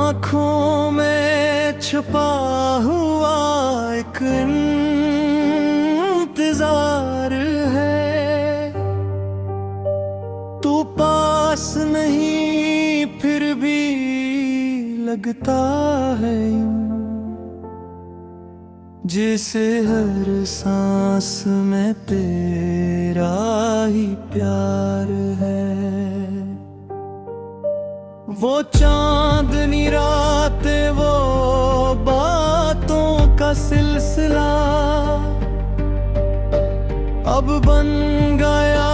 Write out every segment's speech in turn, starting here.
आँखों में छुपा हुआ एक इंतजार है। तू पास नहीं फिर भी लगता है यूं, जैसे हर सांस में तेरा ही प्यार है। वो चांदनी रातें, वो बातों का सिलसिला अब बन गया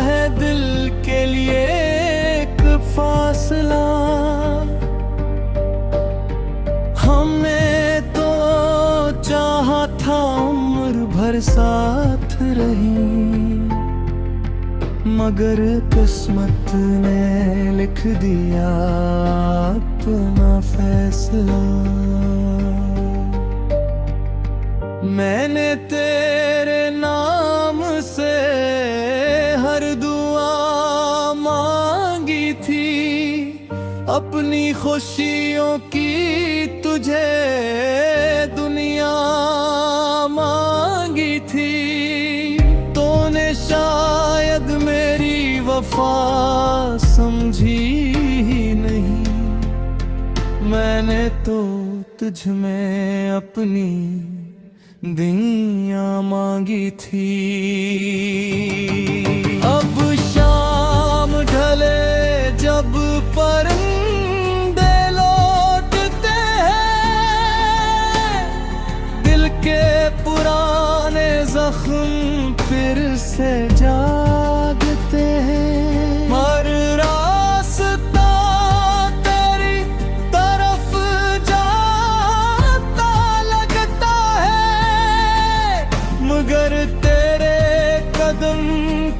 है दिल के लिए एक फासला। हमने तो चाहा था उम्र भर साथ रही, मगर किस्मत ने लिख दिया अपना फैसला। मैंने तेरे नाम से हर दुआ मांगी थी, अपनी खुशियों की तुझे दुनिया मांगी थी। तूने शायद मेरी वफा समझी ही नहीं, मैंने तो तुझ में अपनी दुनिया मांगी थी। अब शाम ढले जब परिंदे लौटते हैं, दिल के पुराने जख्म फिर से जागते हैं। हर रास्ता तेरी तरफ जाता लगता है, मगर तेरे कदम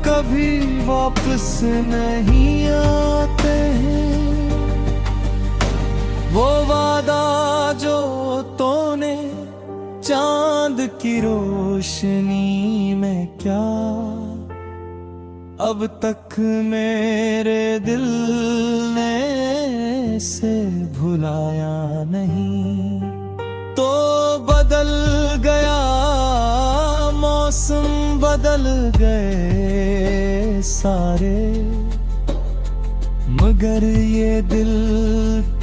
कभी वापस नहीं आते हैं। वो वादा जो तूने चांद की रोशनी में क्या अब तक मेरे दिल ने से भुलाया नहीं। तो बदल गया मौसम, बदल गए सारे, मगर ये दिल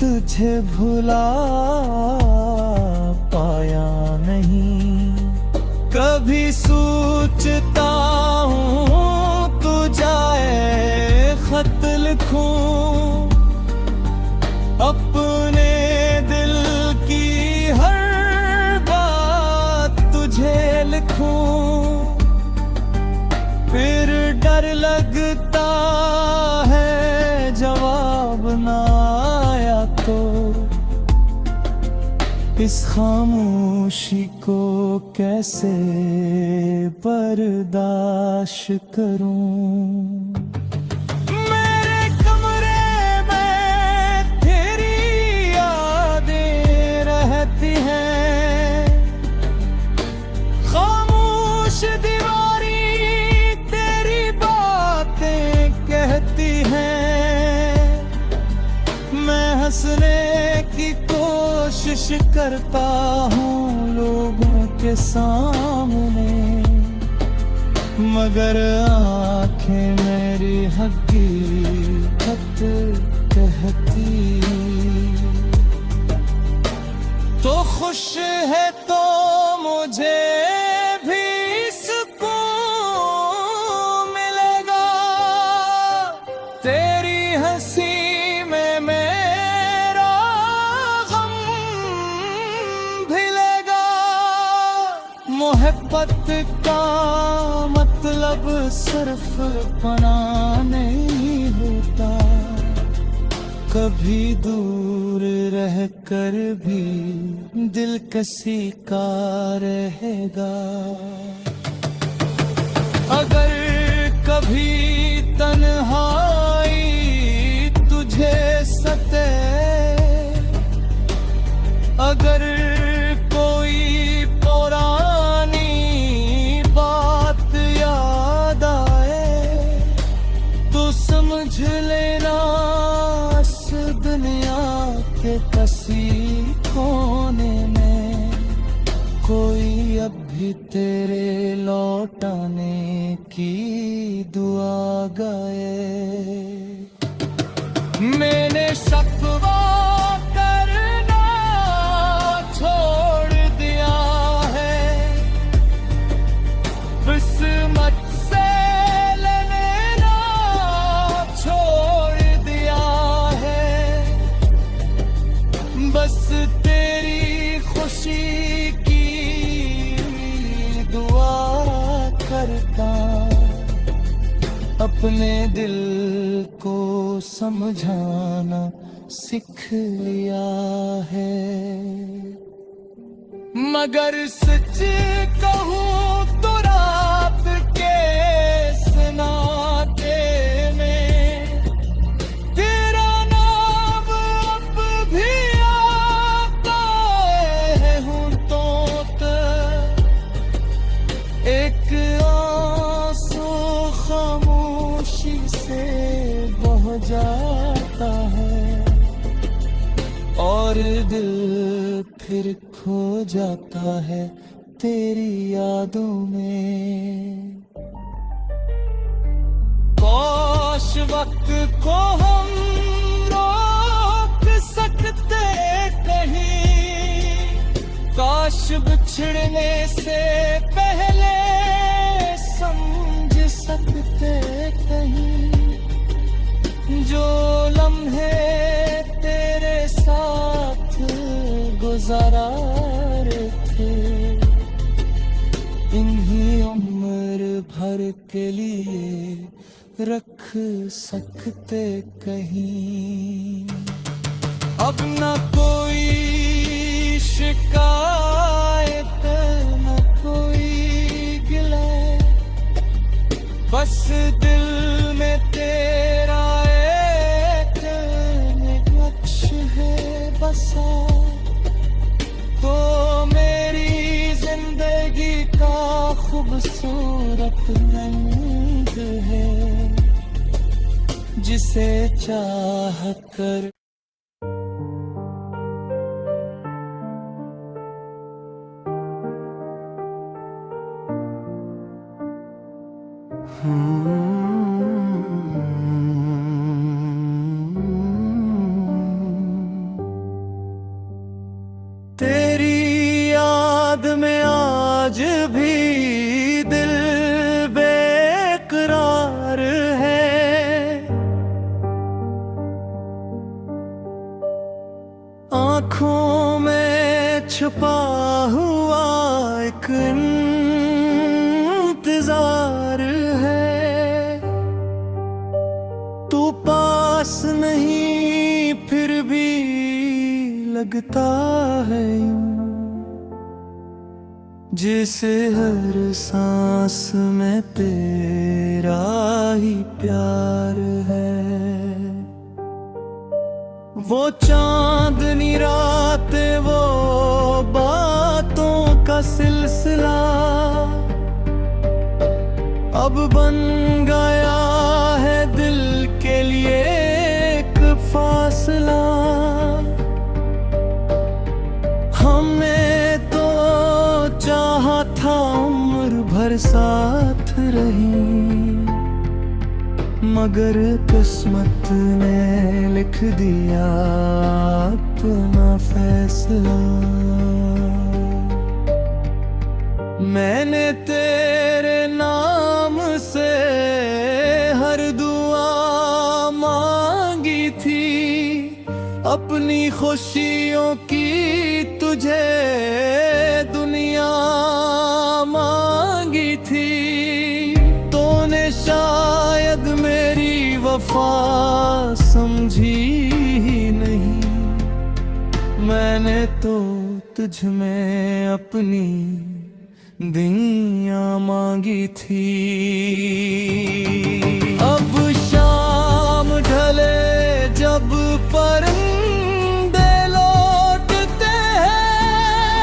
तुझे भुला पाया नहीं। कभी सोचता हूँ तू जाए खत लिखूं, अपने दिल की हर बात तुझे लिखूं। फिर डर लगता है जवाब ना आया तो इस खामोशी को कैसे बर्दाश्त करूं। मेरे कमरे में तेरी यादें रहती हैं, खामोश दीवारी तेरी बातें कहती हैं। मैं हंसने की कोशिश करता हूँ लोगों के सामने, मगर आंखें मेरी हकीकत कहती। तो खुश है तो मुझे भी सुकून मिलेगा, तेरी हंसी में मेरा गम भिलेगा। मोहब्बत का मतलब सिर्फ पना नहीं होता, कभी दूर रह कर भी दिल किसी का रहेगा। अगर कभी तन्हाई तुझे सते, अगर कोई पुरानी बात याद आए, तो समझ लेना इस दुनिया के बसी कोने में कोई अब भी तेरे लौटाने की दुआ गाए। मैंने शकवा करना छोड़ दिया है, किस्मत से लेना छोड़ दिया है। बस तेरी खुशी की दुआ करता, अपने दिल को समझाना सीख लिया है। मगर सच कहूँ तो रात के सन्नाटे में तेरा नाम अब भी आता है होंठों तक। एक आंसू खामोशी से बह जाता है और दिल फिर खो जाता है तेरी यादों में। काश वक्त को हम रोक सकते कहीं, काश बिछड़ने से पहले समझ सकते कहीं। जो लम्हे तेरे साथ गुजारा थे, इन्हीं उम्र भर के लिए रख सकते कहीं। अब न कोई शिकायत न कोई गिला, बस दिल में तेरा एक नक्श है बसा। तो मेरी जिंदगी का खूबसूरत रंग है, जिसे चाह कर तेरी याद में आज भी दिल बेकरार है। आँखों में छुपा हुआ एक इंतजार है। तू पास नहीं फिर भी लगता है यूं, जैसे हर सांस में तेरा ही प्यार है। वो चांदनी रातें, वो बातों का सिलसिला अब बन गया है दिल के लिए एक फासला। हमने तो चाहा था उम्र भर साथ रही, मगर किस्मत ने लिख दिया अपना फैसला। मैंने तेरे नाम से हर दुआ मांगी थी, अपनी खुशियों की तुझे दुनिया मांगी थी। तूने शायद मेरी वफा समझी ही नहीं, मैंने तो तुझ में अपनी दुनिया मांगी थी। अब शाम ढले जब परिंदे लौटते हैं,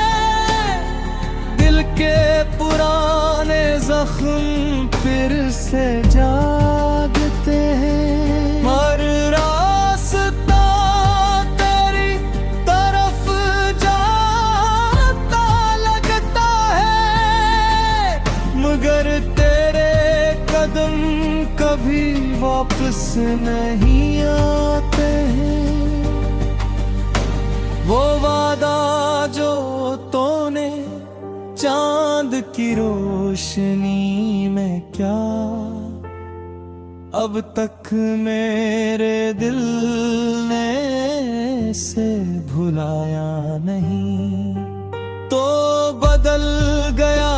दिल के पुराने जख्म फिर से जागते हैं। हर रास्ता तेरी वापस नहीं आते हैं। वो वादा जो तूने चांद की रोशनी में क्या अब तक मेरे दिल ने से भुलाया नहीं। तो बदल गया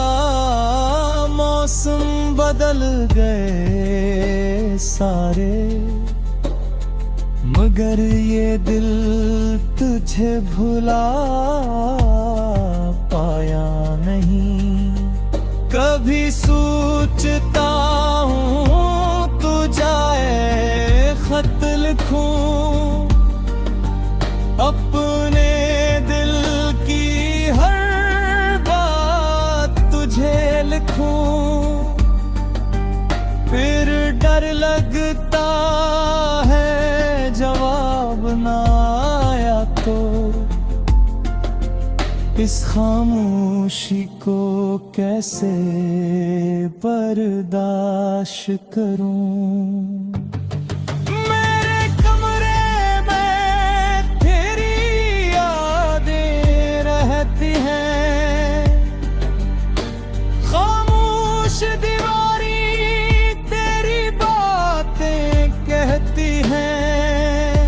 मौसम, बदल गए सारे, मगर ये दिल तुझे भुला पाया नहीं। कभी सोचता हूँ तू जाए खत लिखूं, अपने दिल की हर बात तुझे लिखूं। फिर डर लगता है जवाब ना आया तो इस खामोशी को कैसे बर्दाश्त करूं। मेरे कमरे में तेरी यादें रहती हैं, खामोश दीवारी तेरी बातें कहती हैं।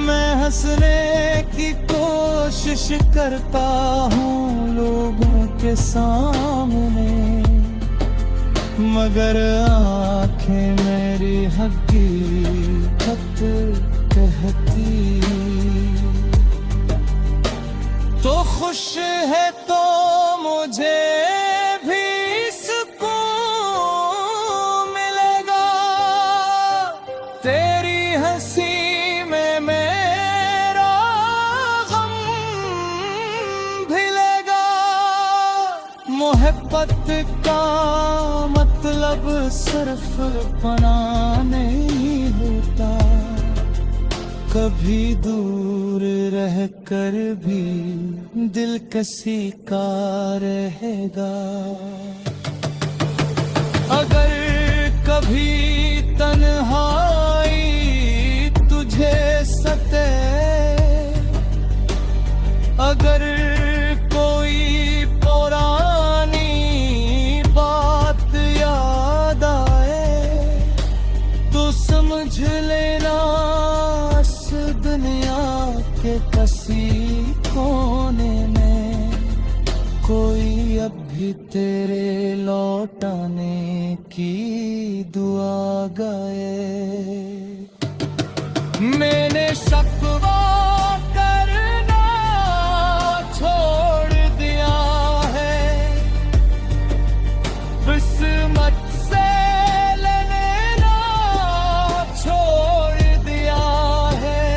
मैं हंसने की कोशिश करता हूँ लोगों के सामने, मगर आंखें मेरी हकीकत कहती। तो खुश है तो मुझे भी सुकून मिलेगा, तेरी हंसी में मेरा गम भिलेगा। मोहब्बत का मतलब सिर्फ पना नहीं होता, कभी दूर रह कर भी दिल किसी का रहेगा। अगर कभी तन्हाई तुझे सते, अगर कोई पुरानी बात याद आए, तो समझ लेना इस दुनिया के किसी कोने में कोई अब भी तेरे लौटाने की दुआ गाए। मैंने शकवा करना छोड़ दिया है, किस्मत से लेना छोड़ दिया है।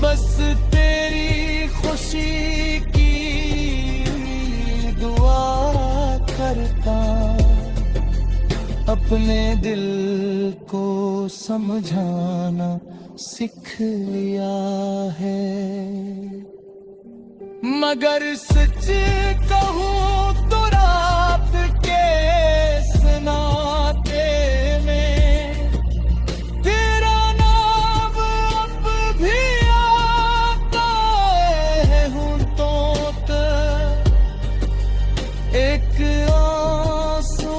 बस तेरी खुशी की दुआ करता, अपने दिल को समझाना सीख लिया है। मगर सच कहूँ तो रात के सनाते में तेरा नाम अब भी आता है। हूँ तो एक आंसू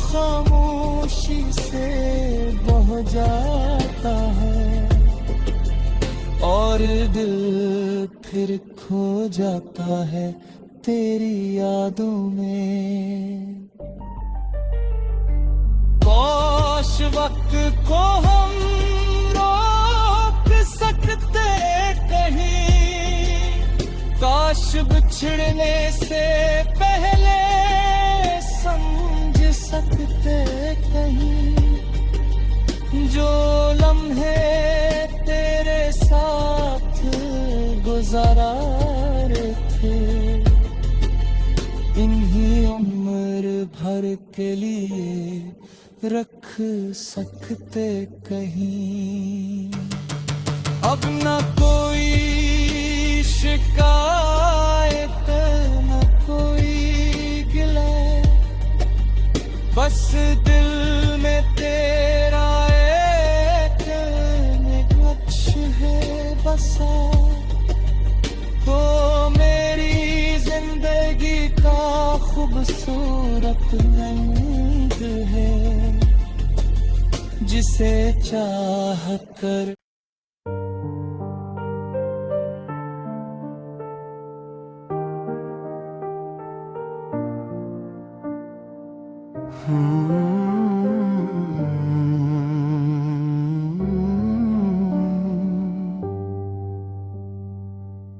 खामोशी से बह जाता है, और दिल फिर खो जाता है तेरी यादों में। काश वक्त को हम रोक सकते कहीं, काश बिछड़ने से पहले समझ सकते कहीं। जो लम्हे तेरे साथ गुजारा थे, इन्हीं उम्र भर के लिए रख सकते कहीं। अब न कोई शिकायत न कोई गिला, बस दिल में एक रंग है जिसे चाह कर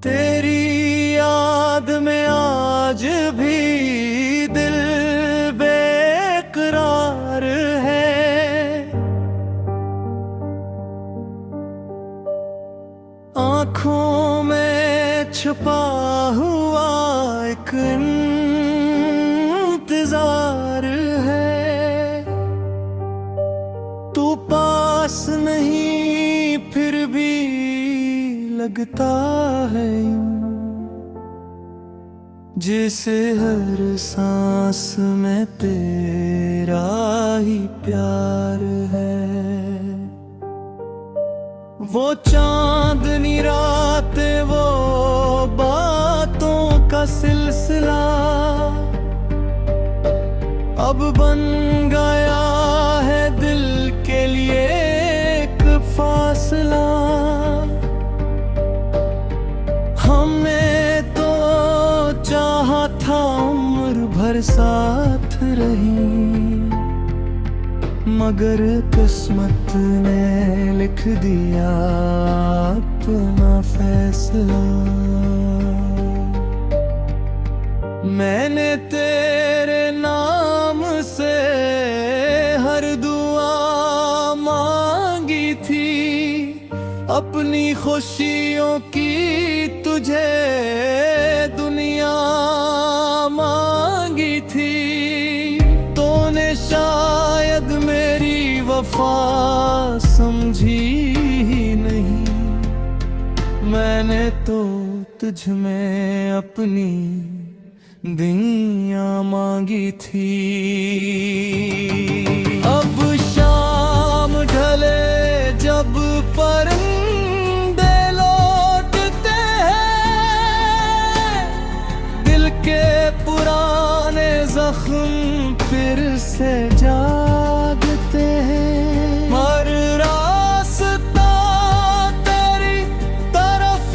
तेरी याद में आज भी दिल बेकरार है। आँखों में छुपा हुआ एक इंतजार है। तू पास नहीं फिर भी लगता है यूं जैसे हर सांस में तेरा ही प्यार है। वो चांदनी रातें, वो बातों का सिलसिला अब बन गया है दिल के लिए एक फासला। हमने तो चाहा था उम्र भर साथ रही, मगर किस्मत ने लिख दिया अपना फैसला। मैंने तेरे नाम से हर दुआ मांगी थी, अपनी खुशियों की तुझे दुनिया मांगी थी। तूने शायद मेरी वफा समझी ही नहीं, मैंने तो तुझ में अपनी दुनिया मांगी थी। अब शाम ढले जब परिंदे लौटते हैं, दिल के पुराने जख्म फिर से जागते हैं। हर रास्ता तेरी तरफ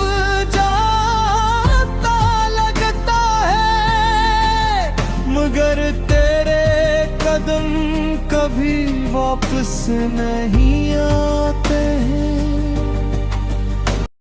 जाता लगता है, मगर तेरे कदम कभी वापस नहीं आते हैं।